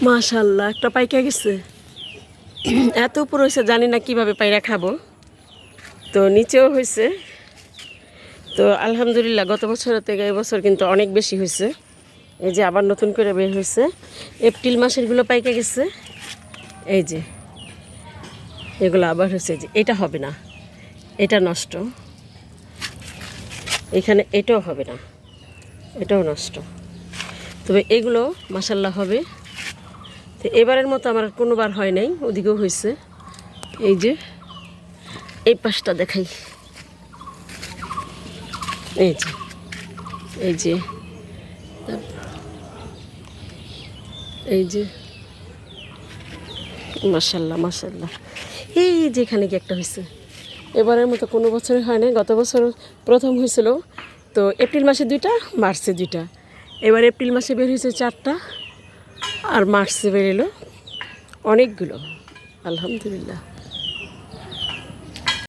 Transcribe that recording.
মাশাআল্লাহ একটা পাইকা গেছে। এত উপর হয়েছে জানি না কিভাবে পায়রা খাবো। তো নিচেও হয়েছে। তো আলহামদুলিল্লাহ গত বছরের থেকে এবছর কিন্তু অনেক বেশি হয়েছে। এই যে আবার নতুন করে বের হয়েছে। এপ্রিল মাসেরগুলো পাইকা গেছে। এই যে এগুলো আবার হয়েছে, যে এটা হবে না, এটা নষ্ট, এখানে এটাও হবে না, এটাও নষ্ট। তবে এগুলো মাশাআল্লাহ হবে। তো এবারের মতো আমার কোনোবার হয় নাই, ওদিকেও হয়েছে। এই যে এই পাশটা দেখাই, এই যে এই যে এই যে মাশাআল্লাহ মাশাআল্লাহ। এই যে এখানে কি একটা হয়েছে, এবারের মতো কোনো বছরে হয় না। গত বছর প্রথম হয়েছিল, তো এপ্রিল মাসে 2টা, মার্চে 2টা। এবার এপ্রিল মাসে বের হয়েছে 4টা, আর মার্চে বের এলো অনেকগুলো। আলহামদুলিল্লাহ।